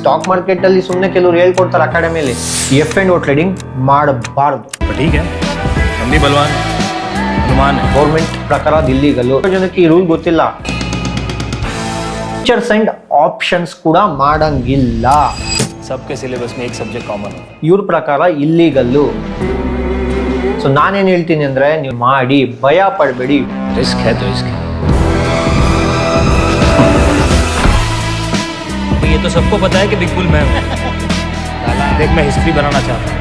Stock market ಅಲ್ಲಿ ಸುಮ್ಮನೆ ಕೆಲವರು ಹೇಳ್ಕೊಡ್ತಾರೆ ಅಕಾಡೆಮಿಯಲ್ಲಿ F&O ಟ್ರೇಡಿಂಗ್ ಮಾಡಬಾರದು. ठीक है हम भी बलवान अनुमान है. ಗೌರ್ಮೆಂಟ್ ಪ್ರಕಾರ ಅದು ಇಲ್ಲಿಗಲ್. ಜನಕ್ಕೆ ಈ ರೂಲ್ ಗೊತ್ತಿಲ್ಲ. ಫೀಚರ್ಸ್ ಅಂಡ್ ಆಪ್ಷನ್ಸ್ ಕೂಡ ಮಾಡಂಗಿಲ್ಲ. सबके सिलेबस में एक सब्जेक्ट कॉमन है. ಇವ್ರ ಪ್ರಕಾರ ಇಲ್ಲಿಗಲ್ಲು. ಸೊ ನಾನೇನ್ ಹೇಳ್ತೀನಿ ಅಂದ್ರೆ ನೀವು ಮಾಡಿ, ಭಯ ಪಡಬೇಡಿ. रिस्क है तो रिस्क है. ये तो सबको पता है कि बिग बुल मैं हूं. देख मैं हिस्ट्री बनाना चाहता हूँ.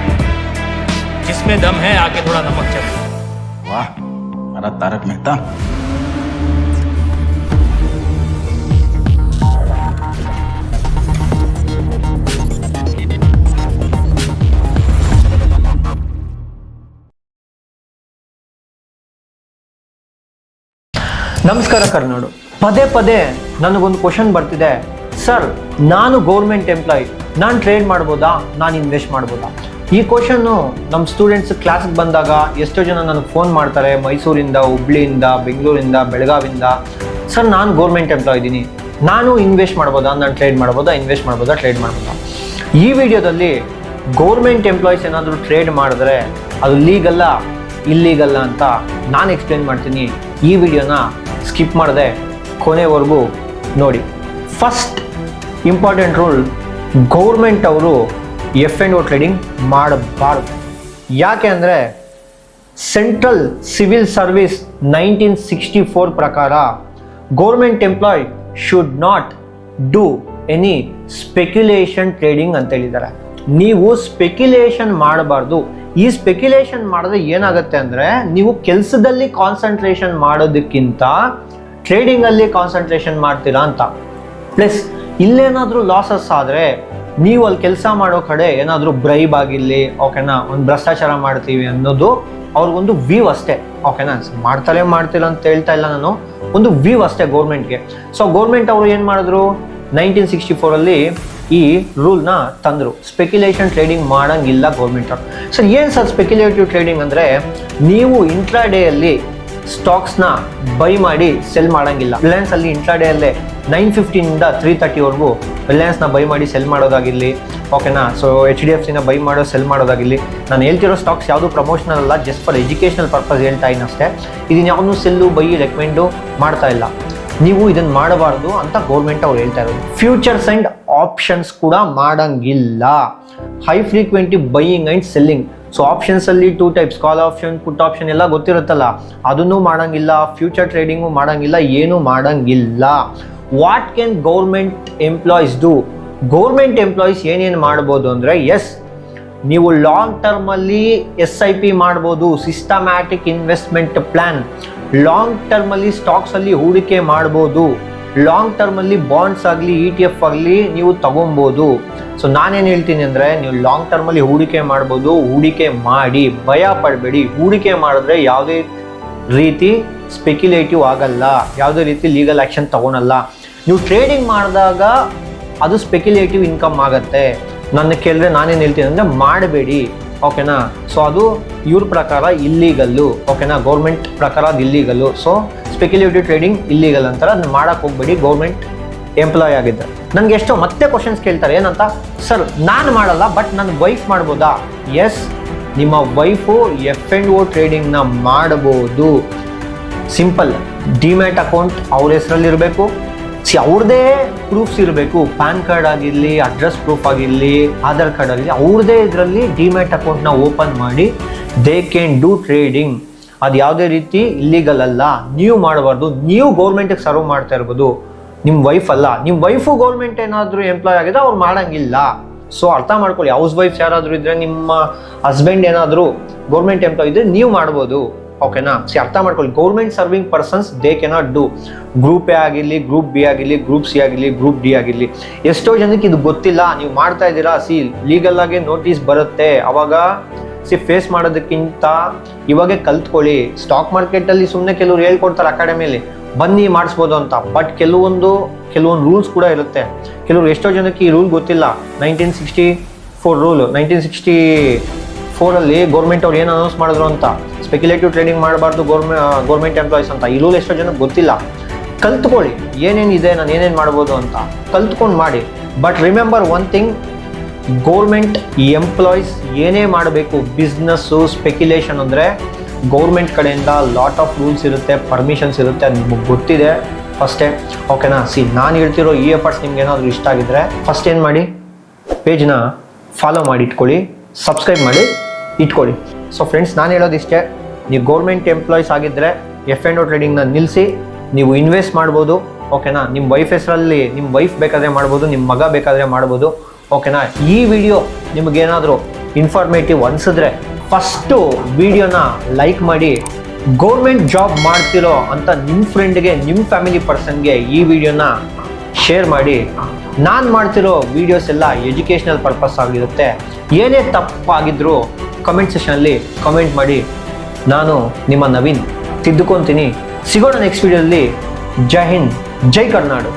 जिसमें दम है आके थोड़ा नमक चख. वाह हमारा तारक मेहता. ನಮಸ್ಕಾರ ಕರ್ನಾಡು. ಪದೇ ಪದೇ ನನಗೊಂದು ಕ್ವಶನ್ ಬರ್ತಿದೆ, ಸರ್ ನಾನು ಗೌರ್ಮೆಂಟ್ ಎಂಪ್ಲಾಯ್, ನಾನು ಟ್ರೇಡ್ ಮಾಡ್ಬೋದಾ, ನಾನು ಇನ್ವೆಸ್ಟ್ ಮಾಡ್ಬೋದಾ? ಈ ಕ್ವಶನ್ನು ನಮ್ಮ ಸ್ಟೂಡೆಂಟ್ಸ್ ಕ್ಲಾಸ್ಗೆ ಬಂದಾಗ ಎಷ್ಟೋ ಜನ ನನಗೆ ಫೋನ್ ಮಾಡ್ತಾರೆ, ಮೈಸೂರಿಂದ, ಹುಬ್ಳಿಯಿಂದ, ಬೆಂಗಳೂರಿಂದ, ಬೆಳಗಾವಿಂದ. ಸರ್ ನಾನು ಗೌರ್ಮೆಂಟ್ ಎಂಪ್ಲಾಯ್ ಇದ್ದೀನಿ, ನಾನು ಇನ್ವೆಸ್ಟ್ ಮಾಡ್ಬೋದಾ, ನಾನು ಟ್ರೇಡ್ ಮಾಡ್ಬೋದಾ, ಇನ್ವೆಸ್ಟ್ ಮಾಡ್ಬೋದಾ, ಟ್ರೇಡ್ ಮಾಡ್ಬೋದಾ? ಈ ವಿಡಿಯೋದಲ್ಲಿ ಗೌರ್ಮೆಂಟ್ ಎಂಪ್ಲಾಯೀಸ್ ಏನಾದರೂ ಟ್ರೇಡ್ ಮಾಡಿದ್ರೆ ಅದು ಲೀಗಲ್ಲ ಇಲ್ಲೀಗಲ್ಲ ಅಂತ ನಾನು ಎಕ್ಸ್ಪ್ಲೇನ್ ಮಾಡ್ತೀನಿ. ಈ ವಿಡಿಯೋನ ಸ್ಕಿಪ್ ಮಾಡದೆ ಕೊನೆವರೆಗೂ ನೋಡಿ. ಫಸ್ಟ್ ಇಂಪಾರ್ಟೆಂಟ್ ರೂಲ್, ಗೌರ್ಮೆಂಟ್ ಅವರು F&O ಟ್ರೇಡಿಂಗ್ ಮಾಡಬಾರ್ದು. ಯಾಕೆ ಅಂದರೆ ಸೆಂಟ್ರಲ್ ಸಿವಿಲ್ ಸರ್ವಿಸ್ 1964 ಪ್ರಕಾರ government employee should not do any speculation trading ಅಂತ ಹೇಳಿದ್ದಾರೆ. ನೀವು ಸ್ಪೆಕ್ಯುಲೇಷನ್ ಮಾಡಬಾರ್ದು. ಈ ಸ್ಪೆಕ್ಯುಲೇಷನ್ ಮಾಡಿದ್ರೆ ಏನಾಗುತ್ತೆ ಅಂದರೆ ನೀವು ಕೆಲಸದಲ್ಲಿ ಕಾನ್ಸಂಟ್ರೇಷನ್ ಮಾಡೋದಕ್ಕಿಂತ ಟ್ರೇಡಿಂಗಲ್ಲಿ ಕಾನ್ಸಂಟ್ರೇಷನ್ ಮಾಡ್ತೀರಾ ಅಂತ. ಪ್ಲಸ್ ಇಲ್ಲೇನಾದರೂ ಲಾಸಸ್ ಆದರೆ ನೀವು ಅಲ್ಲಿ ಕೆಲಸ ಮಾಡೋ ಕಡೆ ಏನಾದರೂ ಬ್ರೈಬ್ ಆಗಿರಲಿ, ಓಕೆನಾ, ಒಂದು ಭ್ರಷ್ಟಾಚಾರ ಮಾಡ್ತೀವಿ ಅನ್ನೋದು ಅವ್ರಿಗೊಂದು ವ್ಯೂ ಅಷ್ಟೇ, ಓಕೆನಾ. ಮಾಡ್ತೀರಾ ಅಂತ ಹೇಳ್ತಾ ಇಲ್ಲ ನಾನು, ಒಂದು ವ್ಯೂ ಅಷ್ಟೇ ಗೌರ್ಮೆಂಟ್ಗೆ. ಸೊ ಗೌರ್ಮೆಂಟ್ ಅವರು ಏನು ಮಾಡಿದ್ರು, 1964 ಈ ರೂಲ್ನ ತಂದರು. ಸ್ಪೆಕ್ಯುಲೇಷನ್ ಟ್ರೇಡಿಂಗ್ ಮಾಡಂಗಿಲ್ಲ ಗೌರ್ಮೆಂಟ್ ಅವರು. ಸರ್ ಏನು ಸರ್ ಸ್ಪೆಕ್ಯುಲೇಟಿವ್ ಟ್ರೇಡಿಂಗ್ ಅಂದರೆ, ನೀವು ಇಂಟ್ರಾಡೇಯಲ್ಲಿ ಸ್ಟಾಕ್ಸ್ನ ಬೈ ಮಾಡಿ ಸೆಲ್ ಮಾಡಂಗಿಲ್ಲ. ರಿಲಯನ್ಸಲ್ಲಿ ಇಂಟ್ರಾಡೇಯಲ್ಲೇ 9:15 3:30 ರಿಲಯನ್ಸ್ನ ಬೈ ಮಾಡಿ ಸೆಲ್ ಮಾಡೋದಾಗಿರಲಿ, ಓಕೆನಾ. ಸೊ HDFCನ ಬೈ ಮಾಡೋ ಸೆಲ್ ಮಾಡೋದಾಗಿರಲಿ. ನಾನು ಹೇಳ್ತಿರೋ ಸ್ಟಾಕ್ಸ್ ಯಾವುದು ಪ್ರಮೋಷನಲ್ ಅಲ್ಲ, ಜಸ್ಟ್ ಫಾರ್ ಎಜುಕೇಷನಲ್ ಪರ್ಪಸ್ ಹೇಳ್ತಾ ಇದ್ದೀನಿ ಅಷ್ಟೇ. ಇದನ್ನು ಯಾವನ್ನೂ ಸೆಲ್ಲು ಬೈ ರೆಕಮೆಂಡು ಮಾಡ್ತಾ ಇಲ್ಲ. ನೀವು ಇದನ್ನು ಮಾಡಬಾರ್ದು ಅಂತ ಗೌರ್ಮೆಂಟ್ ಅವ್ರು ಹೇಳ್ತಾ ಇರೋದು. ಫ್ಯೂಚರ್ಸ್ ಆ್ಯಂಡ್ ಆಪ್ಷನ್ಸ್ ಕೂಡ ಮಾಡಂಗಿಲ್ಲ. High frequency buying and selling. So ಆಪ್ಷನ್ಸಲ್ಲಿ 2 types, call option, put option ಎಲ್ಲ ಗೊತ್ತಿರುತ್ತಲ್ಲ, ಅದನ್ನು ಮಾಡಂಗಿಲ್ಲ. ಫ್ಯೂಚರ್ ಟ್ರೇಡಿಂಗು ಮಾಡಂಗಿಲ್ಲ, ಏನೂ ಮಾಡಂಗಿಲ್ಲ. What can government employees do? Government employees ಏನೇನು ಮಾಡ್ಬೋದು ಅಂದರೆ, ಎಸ್, ನೀವು ಲಾಂಗ್ ಟರ್ಮಲ್ಲಿ SIP ಮಾಡ್ಬೋದು, ಸಿಸ್ಟಮ್ಯಾಟಿಕ್ ಇನ್ವೆಸ್ಟ್ಮೆಂಟ್ ಪ್ಲ್ಯಾನ್. ಲಾಂಗ್ ಟರ್ಮಲ್ಲಿ ಸ್ಟಾಕ್ಸಲ್ಲಿ ಹೂಡಿಕೆ ಮಾಡ್ಬೋದು. ಲಾಂಗ್ ಟರ್ಮಲ್ಲಿ ಬಾಂಡ್ಸ್ ಆಗಲಿ ETF ಆಗಲಿ ನೀವು ತಗೊಬೋದು. ಸೊ ನಾನೇನು ಹೇಳ್ತೀನಿ ಅಂದರೆ, ನೀವು ಲಾಂಗ್ ಟರ್ಮಲ್ಲಿ ಹೂಡಿಕೆ ಮಾಡ್ಬೋದು. ಹೂಡಿಕೆ ಮಾಡಿ, ಭಯ ಪಡಬೇಡಿ. ಹೂಡಿಕೆ ಮಾಡಿದ್ರೆ ಯಾವುದೇ ರೀತಿ ಸ್ಪೆಕ್ಯುಲೇಟಿವ್ ಆಗಲ್ಲ, ಯಾವುದೇ ರೀತಿ ಲೀಗಲ್ ಆ್ಯಕ್ಷನ್ ತಗೊಳಲ್ಲ. ನೀವು ಟ್ರೇಡಿಂಗ್ ಮಾಡಿದಾಗ ಅದು ಸ್ಪೆಕ್ಯುಲೇಟಿವ್ ಇನ್ಕಮ್ ಆಗುತ್ತೆ. ನನ್ನ ಕೇಳಿದ್ರೆ ನಾನೇನು ಹೇಳ್ತೀನಿ ಅಂದರೆ ಮಾಡಬೇಡಿ, ಓಕೆನಾ. ಸೊ ಅದು ಇವ್ರ ಪ್ರಕಾರ ಇಲ್ಲೀಗಲ್ಲು, ಓಕೆನಾ. ಗೌರ್ಮೆಂಟ್ ಪ್ರಕಾರ ಅದು ಇಲ್ಲೀಗಲ್ಲು. ಸೊ ಸ್ಪೆಕ್ಯುಲೇಟಿವ್ ಟ್ರೇಡಿಂಗ್ ಇಲ್ಲೀಗಲ್ ಅಂತಾರೆ, ಅದನ್ನ ಮಾಡಕ್ಕೆ ಹೋಗ್ಬೇಡಿ ಗೌರ್ಮೆಂಟ್ ಎಂಪ್ಲಾಯ್ ಆಗಿದ್ದರೆ. ನನಗೆ ಎಷ್ಟೋ ಮತ್ತೆ ಕ್ವಶನ್ಸ್ ಕೇಳ್ತಾರೆ, ಏನಂತ, ಸರ್ ನಾನು ಮಾಡಲ್ಲ ಬಟ್ ನನ್ನ ವೈಫ್ ಮಾಡ್ಬೋದಾ? ಎಸ್, ನಿಮ್ಮ ವೈಫು F&O ಟ್ರೇಡಿಂಗ್ನ ಮಾಡ್ಬೋದು. ಸಿಂಪಲ್, ಡಿಮ್ಯಾಟ್ ಅಕೌಂಟ್ ಅವ್ರ ಹೆಸರಲ್ಲಿ ಇರಬೇಕು. ಅವ್ರದ್ದೇ ಪ್ರೂಫ್ಸ್ ಇರಬೇಕು. ಪ್ಯಾನ್ ಕಾರ್ಡ್ ಆಗಿರಲಿ, ಅಡ್ರೆಸ್ ಪ್ರೂಫ್ ಆಗಿರಲಿ, ಆಧಾರ್ ಕಾರ್ಡ್ ಆಗಲಿ, ಅವ್ರದ್ದೇ ಇದರಲ್ಲಿ ಡಿಮ್ಯಾಟ್ ಅಕೌಂಟ್ನ ಓಪನ್ ಮಾಡಿ ದೇ ಕ್ಯಾನ್ ಡೂ ಟ್ರೇಡಿಂಗ್. ಅದು ಯಾವುದೇ ರೀತಿ ಇಲ್ಲೀಗಲ್ ಅಲ್ಲ. ನೀವು ಮಾಡಬಾರ್ದು. ನೀವು ಗೌರ್ಮೆಂಟಿಗೆ ಸರ್ವ್ ಮಾಡ್ತಾ ಇರ್ಬೋದು, ನಿಮ್ಮ ವೈಫ್ ಅಲ್ಲ. ನಿಮ್ಮ ವೈಫು ಗೌರ್ಮೆಂಟ್ ಏನಾದರೂ ಎಂಪ್ಲಾಯ್ ಆಗಿದ್ರೆ ಅವ್ರು ಮಾಡಂಗಿಲ್ಲ. ಸೊ ಅರ್ಥ ಮಾಡ್ಕೊಳ್ಳಿ. ಹೌಸ್ ವೈಫ್ಸ್ ಯಾರಾದರೂ ಇದ್ದರೆ, ನಿಮ್ಮ ಹಸ್ಬೆಂಡ್ ಏನಾದರೂ ಗೌರ್ಮೆಂಟ್ ಎಂಪ್ಲಾಯ್ ಇದ್ದರೆ ನೀವು ಮಾಡ್ಬೋದು, ಓಕೆನಾ. ಅರ್ಥ ಮಾಡ್ಕೊಳ್ಳಿ. Government serving persons they cannot do. Group A ಆಗಿರಲಿ, ಗ್ರೂಪ್ ಬಿ ಆಗಿರಲಿ, ಗ್ರೂಪ್ ಸಿ ಆಗಿರಲಿ, ಗ್ರೂಪ್ ಡಿ ಆಗಿರಲಿ. ಎಷ್ಟೋ ಜನಕ್ಕೆ ಇದು ಗೊತ್ತಿಲ್ಲ. ನೀವು ಮಾಡ್ತಾ ಇದ್ದೀರಾ, ಲೀಗಲ್ ಆಗಿ ನೋಟಿಸ್ ಬರುತ್ತೆ, ಅವಾಗ ಫೇಸ್ ಮಾಡೋದಕ್ಕಿಂತ ಇವಾಗೆ ಕಲ್ತ್ಕೊಳ್ಳಿ. ಸ್ಟಾಕ್ ಮಾರ್ಕೆಟಲ್ಲಿ ಸುಮ್ಮನೆ ಕೆಲವರು ಹೇಳ್ಕೊಡ್ತಾರೆ ಅಕಾಡೆಮಿಯಲ್ಲಿ, ಬನ್ನಿ ಮಾಡಿಸ್ಬೋದು ಅಂತ. ಬಟ್ ಕೆಲವೊಂದು ರೂಲ್ಸ್ ಕೂಡ ಇರುತ್ತೆ. ಕೆಲವರು ಎಷ್ಟೋ ಜನಕ್ಕೆ ಈ ರೂಲ್ ಗೊತ್ತಿಲ್ಲ. 1964 ರೂಲು, 1964 ಗೌರ್ಮೆಂಟ್ ಅವ್ರು ಏನು ಅನೌನ್ಸ್ ಮಾಡಿದ್ರು ಅಂತ, ಸ್ಪೆಕ್ಯುಲೇಟಿವ್ ಟ್ರೇಡಿಂಗ್ ಮಾಡಬಾರ್ದು ಗೌರ್ಮೆಂಟ್ ಎಂಪ್ಲಾಯೀಸ್ ಅಂತ. ಈ ರೂಲ್ ಎಷ್ಟೋ ಜನಕ್ಕೆ ಗೊತ್ತಿಲ್ಲ. ಕಲ್ತ್ಕೊಳ್ಳಿ ಏನೇನಿದೆ, ನಾನು ಏನೇನು ಮಾಡ್ಬೋದು ಅಂತ ಕಲ್ತ್ಕೊಂಡು ಮಾಡಿ. But remember one thing, government employees ಏನೇ ಮಾಡಬೇಕು, ಬಿಸ್ನೆಸ್ಸು ಸ್ಪೆಕ್ಯುಲೇಷನ್ ಅಂದರೆ ಗೌರ್ಮೆಂಟ್ ಕಡೆಯಿಂದ ಲಾಟ್ ಆಫ್ ರೂಲ್ಸ್ ಇರುತ್ತೆ, ಪರ್ಮಿಷನ್ಸ್ ಇರುತ್ತೆ, ಅದು ನಿಮಗೆ ಗೊತ್ತಿದೆ ಫಸ್ಟೇ. ಓಕೆನಾ? ನಾನು ಹೇಳ್ತಿರೋ ಈ ಎಫರ್ಟ್ಸ್ ನಿಮ್ಗೆ ಏನಾದರೂ ಇಷ್ಟ ಆಗಿದ್ರೆ ಫಸ್ಟ್ ಏನು ಮಾಡಿ, ಪೇಜ್ನ ಫಾಲೋ ಮಾಡಿ ಇಟ್ಕೊಳ್ಳಿ, ಸಬ್ಸ್ಕ್ರೈಬ್ ಮಾಡಿ ಇಟ್ಕೊಳ್ಳಿ. ಸೊ ಫ್ರೆಂಡ್ಸ್, ನಾನು ಹೇಳೋದಿಷ್ಟೇ, ನೀವು ಗೌರ್ಮೆಂಟ್ ಎಂಪ್ಲಾಯೀಸ್ ಆಗಿದ್ದರೆ F&O ಟ್ರೇಡಿಂಗ್ನ ನಿಲ್ಲಿಸಿ, ನೀವು ಇನ್ವೆಸ್ಟ್ ಮಾಡ್ಬೋದು. ಓಕೆನಾ? ನಿಮ್ಮ ವೈಫ್ ಹೆಸರಲ್ಲಿ, ನಿಮ್ಮ ವೈಫ್ ಬೇಕಾದರೆ ಮಾಡ್ಬೋದು, ನಿಮ್ಮ ಮಗ ಬೇಕಾದರೆ ಮಾಡ್ಬೋದು. ಓಕೆನಾ? ಈ ವಿಡಿಯೋ ನಿಮಗೇನಾದರೂ ಇನ್ಫಾರ್ಮೇಟಿವ್ ಅನಿಸಿದ್ರೆ ಫಸ್ಟು ವಿಡಿಯೋನ ಲೈಕ್ ಮಾಡಿ, ಗೌರ್ಮೆಂಟ್ ಜಾಬ್ ಮಾಡ್ತಿರೋ ಅಂತ ನಿಮ್ಮ ಫ್ರೆಂಡ್ಗೆ, ನಿಮ್ಮ ಫ್ಯಾಮಿಲಿ ಪರ್ಸನ್ಗೆ ಈ ವಿಡಿಯೋನ ಶೇರ್ ಮಾಡಿ. ನಾನು ಮಾಡ್ತಿರೋ ವಿಡಿಯೋಸ್ ಎಲ್ಲ ಎಜುಕೇಷನಲ್ ಪರ್ಪಸ್ ಆಗಿರುತ್ತೆ. ಏನೇ ತಪ್ಪಾಗಿದ್ರೂ ಕಮೆಂಟ್ ಸೆಷನಲ್ಲಿ ಕಮೆಂಟ್ ಮಾಡಿ. ನಾನು ನಿಮ್ಮ ನವೀನ್ ತಿದ್ದುಕೊತೀನಿ. ಸಿಗೋಣ ನೆಕ್ಸ್ಟ್ ವಿಡಿಯೋದಲ್ಲಿ. ಜೈ ಹಿಂದ್, ಜೈ ಕರ್ನಾಡು.